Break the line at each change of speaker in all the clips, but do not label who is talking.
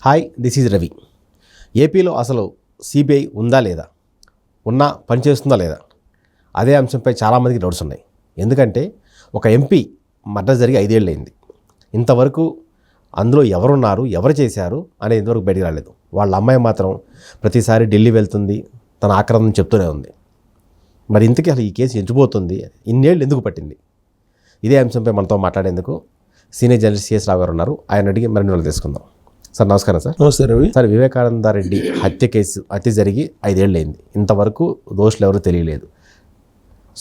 Hi, this is Ravi. ఏపీలో అసలు CBI ఉందా లేదా, ఉన్నా పనిచేస్తుందా లేదా, అదే అంశంపై చాలామందికి డౌట్స్ ఉన్నాయి. ఎందుకంటే ఒక ఎంపీ మర్డర్ జరిగి 5 ఏళ్ళు అయింది. ఇంతవరకు అందులో ఎవరున్నారు, ఎవరు చేశారు అనేది ఇంతవరకు బయటికి రాలేదు. వాళ్ళ అమ్మాయి మాత్రం ప్రతిసారి ఢిల్లీ వెళ్తుంది, తన ఆక్రందన చెప్తూనే ఉంది. మరి ఇంతకీ అసలు ఈ కేసు ఎంచిపోతుంది, ఇన్నేళ్ళు ఎందుకు పట్టింది? ఇదే అంశంపై మనతో మాట్లాడేందుకు సీనియర్ జర్నలిస్ట్ సిఎస్ రావు గారు ఉన్నారు. ఆయన అడిగి మరిన్ని వాళ్ళు తెలుసుకుందాం. సార్ నమస్కారం. సార్
నమస్తే రవి.
సార్, వివేకానంద రెడ్డి హత్య జరిగి 5 ఏళ్ళు అయింది. ఇంతవరకు దోషులు ఎవరు తెలియలేదు.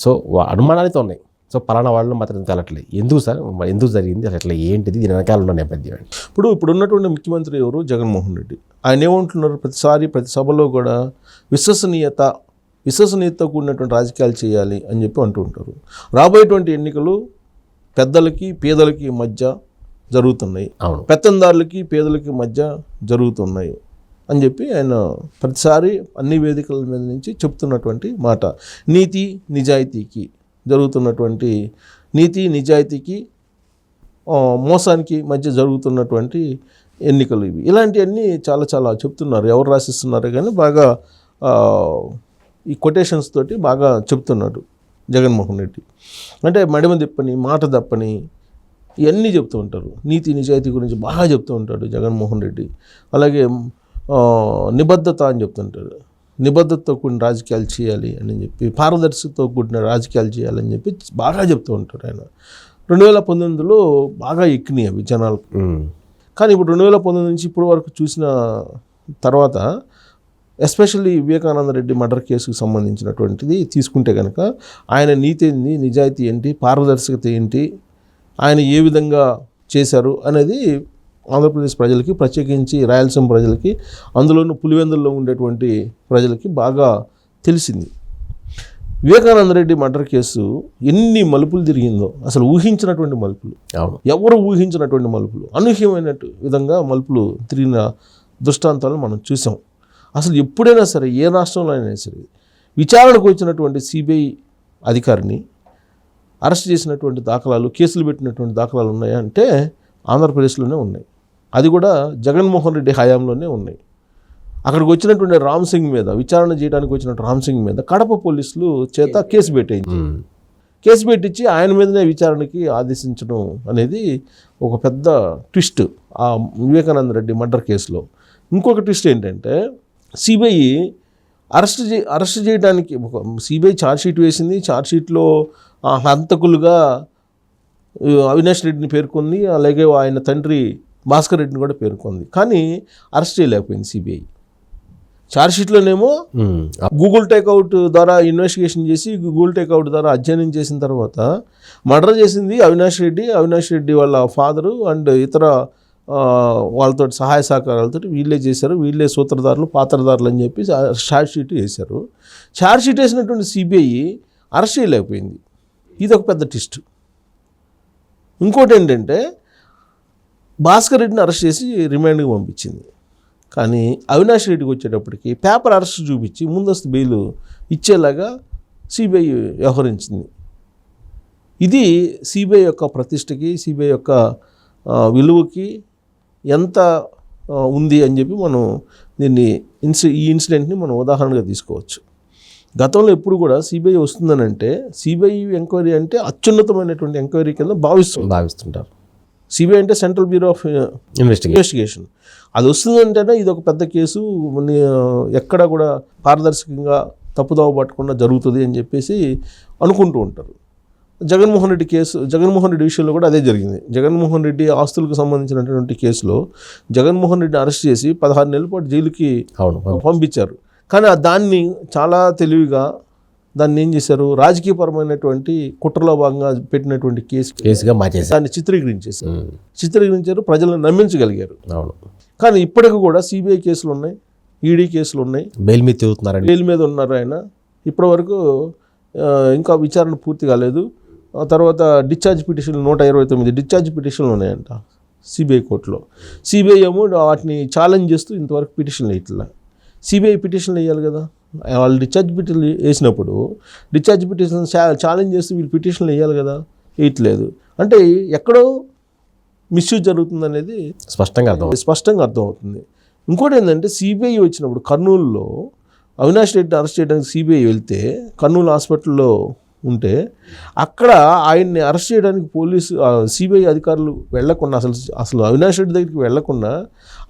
సో అనుమానాలతో ఉన్నాయి. సో పలానా వాళ్ళు మాత్రం తెలట్లేదు. ఎందుకు సార్, ఎందుకు జరిగింది అసలు, ఎట్లా ఏంటిది, దీని వెనకాల ఉన్న నేపథ్యం?
ఇప్పుడు ఉన్నటువంటి ముఖ్యమంత్రి ఎవరు? జగన్మోహన్ రెడ్డి. ఆయన ఏమంటున్నారు ప్రతి సభలో కూడా విశ్వసనీయతతో కూడినటువంటి రాజకీయాలు చేయాలి అని చెప్పి అంటూ ఉంటారు. రాబోయేటువంటి ఎన్నికలు పెద్దలకి పేదలకి మధ్య జరుగుతున్నాయి, పెత్తందారులకి పేదలకి మధ్య జరుగుతున్నాయి అని చెప్పి ఆయన ప్రతిసారి అన్ని వేదికల మీద నుంచి చెప్తున్నటువంటి మాట. నీతి నిజాయితీకి జరుగుతున్నటువంటి, నీతి నిజాయితీకి మోసానికి మధ్య జరుగుతున్నటువంటి ఎన్నికలు ఇవి. ఇలాంటివన్నీ చాలా చాలా చెప్తున్నారు. ఎవరు రాసిస్తున్నారు కానీ బాగా ఈ కొటేషన్స్ తోటి బాగా చెప్తున్నాడు జగన్మోహన్ రెడ్డి. అంటే మడిమ తిప్పని, మాట తప్పని ఇవన్నీ చెప్తూ ఉంటారు. నీతి నిజాయితీ గురించి బాగా చెప్తూ ఉంటాడు జగన్మోహన్ రెడ్డి. అలాగే నిబద్ధత అని చెప్తుంటాడు. నిబద్ధతతో కూడిన రాజకీయాలు చేయాలి అని చెప్పి, పారదర్శకతో కూడిన రాజకీయాలు చేయాలని చెప్పి బాగా చెప్తూ ఉంటాడు ఆయన. 2019లో బాగా ఎక్కినాయి అవి జనాలకు. కానీ ఇప్పుడు 2019 నుంచి ఇప్పటి వరకు చూసిన తర్వాత, ఎస్పెషల్లీ వివేకానంద రెడ్డి మర్డర్ కేసుకు సంబంధించినటువంటిది తీసుకుంటే కనుక, ఆయన నీతి ఏంటి, నిజాయితీ ఏంటి, పారదర్శకత ఏంటి, ఆయన ఏ విధంగా చేశారు అనేది ఆంధ్రప్రదేశ్ ప్రజలకి, ప్రత్యేకించి రాయలసీమ ప్రజలకి, అందులోనూ పులివెందుల్లో ఉండేటువంటి ప్రజలకి బాగా తెలిసింది. వివేకానంద రెడ్డి మర్డర్ కేసు ఎన్ని మలుపులు తిరిగిందో, అసలు ఊహించినటువంటి మలుపులు, ఎవరు ఊహించినటువంటి మలుపులు, అనూహ్యమైన విధంగా మలుపులు తిరిగిన దృష్టాంతాలను మనం చూసాం. అసలు ఎప్పుడైనా సరే, ఏ రాష్ట్రంలో అయినా సరే, విచారణకు వచ్చినటువంటి సిబిఐ అధికారిని అరెస్ట్ చేసినటువంటి దాఖలాలు, కేసులు పెట్టినటువంటి దాఖలాలు ఉన్నాయా అంటే ఆంధ్రప్రదేశ్లోనే ఉన్నాయి. అది కూడా జగన్మోహన్ రెడ్డి హయాంలోనే ఉన్నాయి. అక్కడికి వచ్చినటువంటి రామ్ సింగ్ మీద, విచారణ చేయడానికి వచ్చినట్టు రామ్ సింగ్ మీద కడప పోలీసులు చేత కేసు పెట్టించి ఆయన మీదనే విచారణకి ఆదేశించడం అనేది ఒక పెద్ద ట్విస్ట్ ఆ వివేకానంద రెడ్డి మర్డర్ కేసులో. ఇంకొక ట్విస్ట్ ఏంటంటే, సిబిఐ అరెస్ట్ చేయడానికి సిబిఐ ఛార్జ్షీట్ వేసింది. ఛార్జ్షీట్లో హంతకులుగా అవినాష్ రెడ్డిని పేర్కొంది, అలాగే ఆయన తండ్రి భాస్కర్ రెడ్డిని కూడా పేర్కొంది. కానీ అరెస్ట్ చేయలేకపోయింది సిబిఐ. ఛార్జ్షీట్లోనేమో గూగుల్ టేక్అవుట్ ద్వారా ఇన్వెస్టిగేషన్ చేసి, గూగుల్ టేక్అవుట్ ద్వారా అధ్యయనం చేసిన తర్వాత మర్డర్ చేసింది అవినాష్ రెడ్డి వాళ్ళ ఫాదరు అండ్ ఇతర వాళ్ళతో సహాయ సహకారాలతో వీళ్ళే చేశారు, వీళ్ళే సూత్రధారులు, పాత్రధారులు అని చెప్పి ఛార్జ్షీట్ వేశారు. ఛార్జ్షీట్ వేసినటువంటి సిబిఐ అరెస్ట్ చేయలేకపోయింది. ఇది ఒక పెద్ద ట్విస్ట్. ఇంకోటి ఏంటంటే, భాస్కర్ రెడ్డిని అరెస్ట్ చేసి రిమాండ్కి పంపించింది. కానీ అవినాష్ రెడ్డికి వచ్చేటప్పటికి పేపర్ అరెస్ట్ చూపించి ముందస్తు బెయిల్ ఇచ్చేలాగా సిబిఐ వ్యవహరించింది. ఇది సిబిఐ యొక్క ప్రతిష్టకి, సిబిఐ యొక్క విలువకి ఎంత ఉంది అని చెప్పి మనం ఈ ఇన్సిడెంట్ని మనం ఉదాహరణగా తీసుకోవచ్చు. గతంలో ఎప్పుడు కూడా సిబిఐ వస్తుందనంటే, సిబిఐ ఎంక్వైరీ అంటే అత్యున్నతమైనటువంటి ఎంక్వైరీ కింద భావిస్తుంటారు. సిబిఐ అంటే సెంట్రల్ బ్యూరో ఆఫ్ ఇన్వెస్టిగేషన్. అది వస్తుందంటేనే ఇది ఒక పెద్ద కేసు, ఎక్కడ కూడా పారదర్శకంగా తప్పుదోవ పట్టకుండా జరుగుతుంది అని చెప్పేసి అనుకుంటూ ఉంటారు. జగన్మోహన్ రెడ్డి విషయంలో కూడా అదే జరిగింది. జగన్మోహన్ రెడ్డి ఆస్తులకు సంబంధించినటువంటి కేసులో జగన్మోహన్ రెడ్డిని అరెస్ట్ చేసి 16 నెలల పాటు జైలుకి పంపించారు. కానీ దాన్ని చాలా తెలివిగా దాన్ని ఏం చేశారు, రాజకీయపరమైనటువంటి కుట్రలో భాగంగా పెట్టినటువంటి కేసుగా మార్చేసి దాన్ని చిత్రీకరించారు, ప్రజలను నమ్మించగలిగారు. కానీ ఇప్పటికి కూడా సిబిఐ కేసులు ఉన్నాయి, ఈడీ కేసులు ఉన్నాయి, బెయిల్ మీద ఉన్నారు ఆయన. ఇప్పటి వరకు ఇంకా విచారణ పూర్తి కాలేదు. తర్వాత డిశ్చార్జ్ పిటిషన్లు 129 డిశ్చార్జ్ పిటిషన్లు ఉన్నాయంట సిబిఐ కోర్టులో. సిబిఐ ఏమో వాటిని ఛాలెంజ్ చేస్తూ ఇంతవరకు పిటిషన్లు వేయట్లా. సిబిఐ పిటిషన్లు వేయాలి కదా, వాళ్ళు డిశ్చార్జ్ పిటిషన్లు వేసినప్పుడు డిశ్చార్జ్ పిటిషన్ ఛాలెంజ్ చేస్తూ వీళ్ళు పిటిషన్లు వేయాలి కదా, వేయట్లేదు. అంటే ఎక్కడో మిస్యూజ్ జరుగుతుంది అనేది స్పష్టంగా అర్థమవుతుంది. ఇంకోటి ఏంటంటే సిబిఐ వచ్చినప్పుడు కర్నూలులో అవినాష్ రెడ్డి అరెస్ట్ చేయడానికి సిబిఐ వెళ్తే కర్నూలు హాస్పిటల్లో ఉంటే అక్కడ ఆయన్ని అరెస్ట్ చేయడానికి సిబిఐ అధికారులు వెళ్లకుండా అసలు అవినాష్ రెడ్డి దగ్గరికి వెళ్లకుండా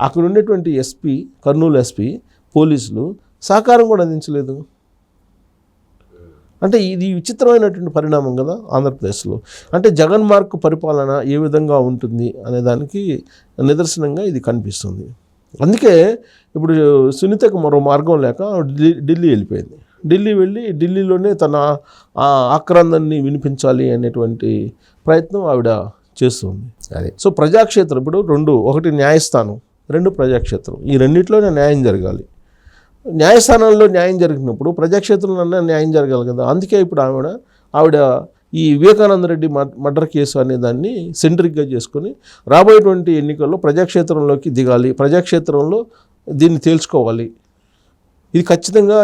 అక్కడ ఉండేటువంటి ఎస్పీ, కర్నూలు ఎస్పీ, పోలీసులు సహకారం కూడా అందించలేదు. అంటే ఇది విచిత్రమైనటువంటి పరిణామం కదా ఆంధ్రప్రదేశ్లో. అంటే జగన్ మార్క్ పరిపాలన ఏ విధంగా ఉంటుంది అనే దానికి నిదర్శనంగా ఇది కనిపిస్తుంది. అందుకే ఇప్పుడు సునీతకు మరో మార్గం లేక ఢిల్లీ వెళ్ళిపోయింది. ఢిల్లీ వెళ్ళి ఢిల్లీలోనే తన ఆక్రందాన్ని వినిపించాలి అనేటువంటి ప్రయత్నం ఆవిడ చేస్తుంది.
అదే
సో ప్రజాక్షేత్రం ఇప్పుడు ఒకటి న్యాయస్థానం, 2 ప్రజాక్షేత్రం. ఈ రెండిట్లోనే న్యాయం జరగాలి. న్యాయస్థానంలో న్యాయం జరిగినప్పుడు ప్రజాక్షేత్రంలో న్యాయం జరగాలి కదా. అందుకే ఇప్పుడు ఆవిడ ఈ వివేకానంద రెడ్డి మర్డర్ కేసు అనే దాన్ని సెంట్రిక్గా చేసుకొని రాబోయేటువంటి ఎన్నికల్లో ప్రజాక్షేత్రంలోకి దిగాలి, ప్రజాక్షేత్రంలో దీన్ని తేల్చుకోవాలి. ఇది ఖచ్చితంగా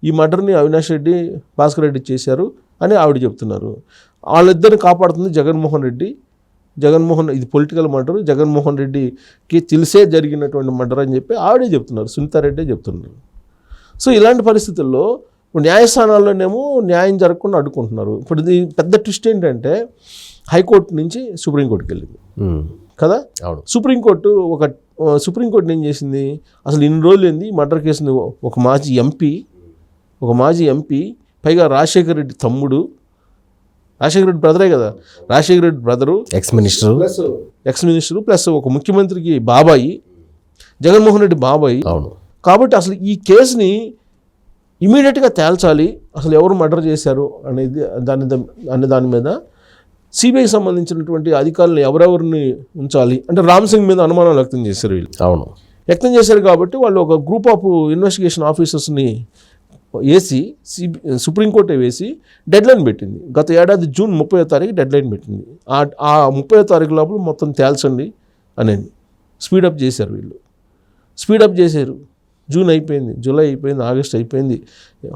ఈ మర్డర్ని అవినాష్ రెడ్డి, భాస్కర్ రెడ్డి చేశారు అని ఆవిడ చెప్తున్నారు. వాళ్ళిద్దరిని కాపాడుతుంది ఇది పొలిటికల్ మర్డర్, జగన్మోహన్ రెడ్డికి తెలిసే జరిగినటువంటి మర్డర్ అని చెప్పి ఆవిడే చెప్తున్నారు, సునీతారెడ్డే చెప్తున్నారు. సో ఇలాంటి పరిస్థితుల్లో న్యాయస్థానాల్లోనేమో న్యాయం జరగకుండా అడ్డుకుంటున్నారు. ఇప్పుడు ఇది పెద్ద ట్విస్ట్ ఏంటంటే హైకోర్టు నుంచి సుప్రీంకోర్టుకి వెళ్ళింది కదా. సుప్రీంకోర్టు ఏం చేసింది, అసలు ఇన్ని రోజులు ఏంది మర్డర్ కేసుని ఒక మాజీ ఎంపీ పైగా రాజశేఖర రెడ్డి తమ్ముడు, రాజశేఖర రెడ్డి బ్రదరే కదా, Rajasekhara Reddy brother, X minister plus ఒక ముఖ్యమంత్రికి బాబాయి, జగన్మోహన్ రెడ్డి బాబాయి.
అవును.
కాబట్టి అసలు ఈ కేసుని ఇమీడియట్గా తేల్చాలి, అసలు ఎవరు మర్డర్ చేశారు అనేది దాని మీద సిబిఐకి సంబంధించినటువంటి అధికారులను ఎవరెవరిని ఉంచాలి అంటే రామ్ సింగ్ మీద అనుమానం వ్యక్తం చేశారు వీళ్ళు.
అవును,
వ్యక్తం చేశారు కాబట్టి వాళ్ళు ఒక గ్రూప్ ఆఫ్ ఇన్వెస్టిగేషన్ ఆఫీసర్స్ని వేసి సుప్రీంకోర్టు వేసి డెడ్లైన్ పెట్టింది. గత ఏడాది జూన్ 30వ తారీఖు డెడ్లైన్ పెట్టింది. ఆ 30వ తారీఖు లోపల మొత్తం తేల్చండి అనేది స్పీడప్ చేశారు వీళ్ళు. జూన్ అయిపోయింది, జూలై అయిపోయింది, ఆగస్ట్ అయిపోయింది,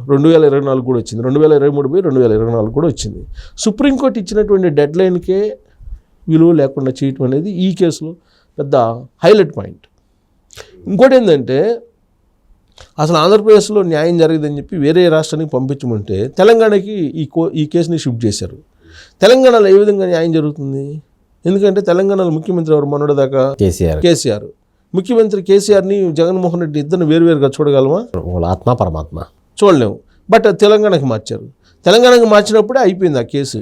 2024 కూడా వచ్చింది, 2023 పోయి 2024 కూడా వచ్చింది. సుప్రీంకోర్టు ఇచ్చినటువంటి డెడ్లైన్కే విలువ లేకుండా చేయటం అనేది ఈ కేసులో పెద్ద హైలైట్ పాయింట్. ఇంకోటి ఏంటంటే అసలు ఆంధ్రప్రదేశ్లో న్యాయం జరగదని చెప్పి వేరే రాష్ట్రానికి పంపించమంటే తెలంగాణకి ఈ కేసుని షిఫ్ట్ చేశారు. తెలంగాణలో ఏ విధంగా న్యాయం జరుగుతుంది? ఎందుకంటే తెలంగాణలో ముఖ్యమంత్రి ఎవరు మొన్నటిదాకా కేసీఆర్. ముఖ్యమంత్రి కేసీఆర్ని జగన్మోహన్ రెడ్డి ఇద్దరిని వేరువేరుగా చూడగలమా?
ఆత్మ పరమాత్మ
చూడలేము. బట్ తెలంగాణకి మార్చారు. తెలంగాణకి మార్చినప్పుడే అయిపోయింది ఆ కేసు.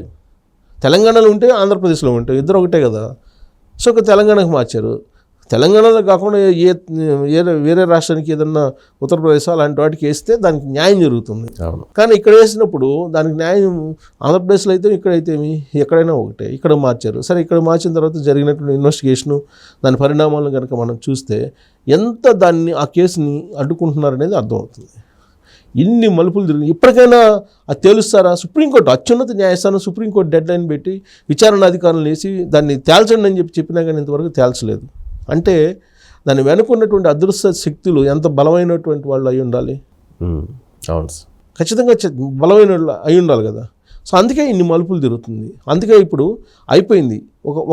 తెలంగాణలో ఉంటే ఆంధ్రప్రదేశ్లో ఉంటే ఇద్దరు ఒకటే కదా. సో తెలంగాణకి మార్చారు. తెలంగాణలో కాకుండా వేరే రాష్ట్రానికి ఏదన్నా ఉత్తరప్రదేశ్ అలాంటి వాటికి వేస్తే దానికి న్యాయం జరుగుతుంది. కానీ ఇక్కడ వేసినప్పుడు దానికి న్యాయం ఆంధ్రప్రదేశ్లో అయితే ఇక్కడైతే ఎక్కడైనా ఒకటే. ఇక్కడ మార్చారు. సరే, ఇక్కడ మార్చిన తర్వాత జరిగినటువంటి ఇన్వెస్టిగేషను దాని పరిణామాలను కనుక మనం చూస్తే ఎంత ఆ కేసుని అడ్డుకుంటున్నారనేది అర్థమవుతుంది. ఇన్ని మలుపులు తిరిగి ఇప్పటికైనా అది తేలుస్తారా? సుప్రీంకోర్టు అత్యున్నత న్యాయస్థానం సుప్రీంకోర్టు డెడ్లైన్ పెట్టి విచారణ అధికారులను వేసి దాన్ని తేల్చండి అని చెప్పినా కానీ ఇంతవరకు తేల్చలేదు. అంటే దాని వెనుకున్నటువంటి అదృశ్య శక్తులు ఎంత బలమైనటువంటి వాళ్ళు అయి ఉండాలి. ఖచ్చితంగా బలమైన వాళ్ళు అయి ఉండాలి కదా. సో అందుకే ఇన్ని మలుపులు తిరుగుతుంది. అందుకే ఇప్పుడు అయిపోయింది,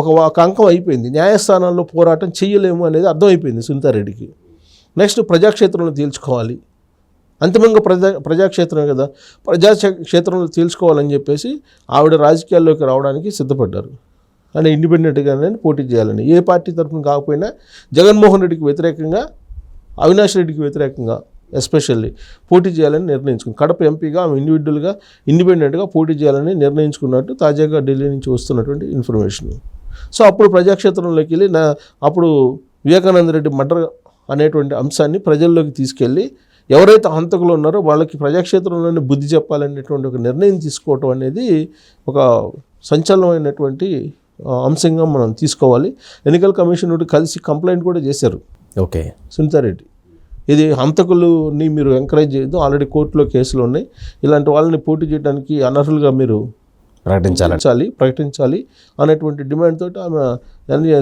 ఒక అంకం అయిపోయింది. న్యాయస్థానాల్లో పోరాటం చెయ్యలేము అనేది అర్థమైపోయింది సునీతారెడ్డికి. నెక్స్ట్ ప్రజాక్షేత్రంలో తేల్చుకోవాలి. అంతిమంగా ప్రజాక్షేత్రమే కదా, ప్రజాక్షేత్రంలో తేల్చుకోవాలని చెప్పేసి ఆవిడ రాజకీయాల్లోకి రావడానికి సిద్ధపడ్డారు. అంటే ఇండిపెండెంట్గానే పోటీ చేయాలని, ఏ పార్టీ తరఫున కాకపోయినా జగన్మోహన్ రెడ్డికి వ్యతిరేకంగా, అవినాష్ రెడ్డికి వ్యతిరేకంగా ఎస్పెషల్లీ పోటీ చేయాలని నిర్ణయించుకుంది. కడప ఎంపీగా ఆమె ఇండిపెండెంట్గా పోటీ చేయాలని నిర్ణయించుకున్నట్టు తాజాగా ఢిల్లీ నుంచి వస్తున్నటువంటి ఇన్ఫర్మేషన్. సో అప్పుడు ప్రజాక్షేత్రంలోకి వెళ్ళి అప్పుడు వివేకానంద రెడ్డి మర్డర్ అనేటువంటి అంశాన్ని ప్రజల్లోకి తీసుకెళ్ళి ఎవరైతే హంతకులు ఉన్నారో వాళ్ళకి ప్రజాక్షేత్రంలోనే బుద్ధి చెప్పాలనేటువంటి ఒక నిర్ణయం తీసుకోవటం అనేది ఒక సంచలనమైనటువంటి అంశంగా మనం తీసుకోవాలి. ఎన్నికల కమిషన్ కలిసి కంప్లైంట్ కూడా చేశారు.
ఓకే,
సునీతారెడ్డి ఇది హంతకులని మీరు ఎంకరేజ్ చేయొద్దు, ఆల్రెడీ కోర్టులో కేసులు ఉన్నాయి, ఇలాంటి వాళ్ళని పోటీ చేయడానికి అనర్హులుగా మీరు ప్రకటించాలి అనేటువంటి డిమాండ్ తోటి ఆమె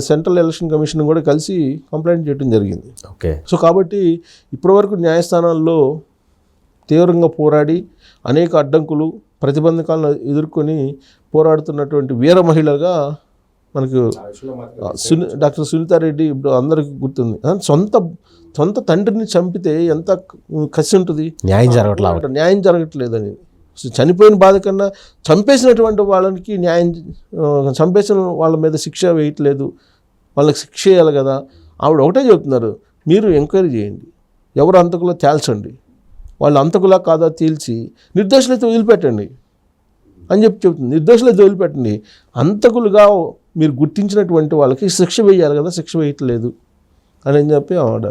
సెంట్రల్ ఎలక్షన్ కమిషన్ కూడా కలిసి కంప్లైంట్ చేయడం జరిగింది.
ఓకే.
సో కాబట్టి ఇప్పటివరకు న్యాయస్థానాల్లో తీవ్రంగా పోరాడి అనేక అడ్డంకులు ప్రతిబంధకాలను ఎదుర్కొని పోరాడుతున్నటువంటి వీర మహిళగా మనకు డాక్టర్ సునీతారెడ్డి ఇప్పుడు అందరికీ గుర్తుంది. సొంత తండ్రిని చంపితే ఎంత కసి ఉంటుంది, న్యాయం జరగట్లేదని. చనిపోయిన బాధ కన్నా చంపేసినటువంటి వాళ్ళకి చంపేసిన వాళ్ళ మీద శిక్ష వేయట్లేదు, వాళ్ళకి శిక్ష వేయాలి కదా. ఆవిడ ఒకటే చెప్తున్నారు, మీరు ఎంక్వైరీ చేయండి, ఎవరు అంతకులో తేల్చండి, వాళ్ళు అంతకులా కాదా తేల్చి నిర్దోషులైతే వదిలిపెట్టండి అని చెప్తుంది. నిర్దోషులైతే వదిలిపెట్టండి, అంతకులుగా మీరు గుర్తించినటువంటి వాళ్ళకి శిక్ష వేయాలి కదా, శిక్ష వేయట్లేదు అని చెప్పి ఆవిడ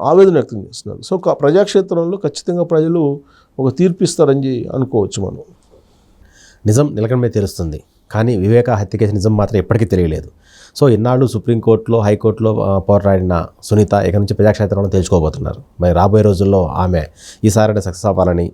ఆవేదన వ్యక్తం చేస్తున్నారు. సో ప్రజాక్షేత్రంలో ఖచ్చితంగా ప్రజలు ఒక తీర్పిస్తారని అనుకోవచ్చు మనం.
నిజం నిలకడమే తెలుస్తుంది, కానీ వివేక హత్య కేసు నిజం మాత్రం ఎప్పటికీ తెలియలేదు. సో ఇన్నాళ్ళు సుప్రీంకోర్టులో, హైకోర్టులో పోరాడిన సునీత ఇక నుంచి ప్రజాక్షేత్రంలో తెలుసుకోబోతున్నారు. మరి రాబోయే రోజుల్లో ఆమె ఈసారి సక్సెస్ అవ్వాలని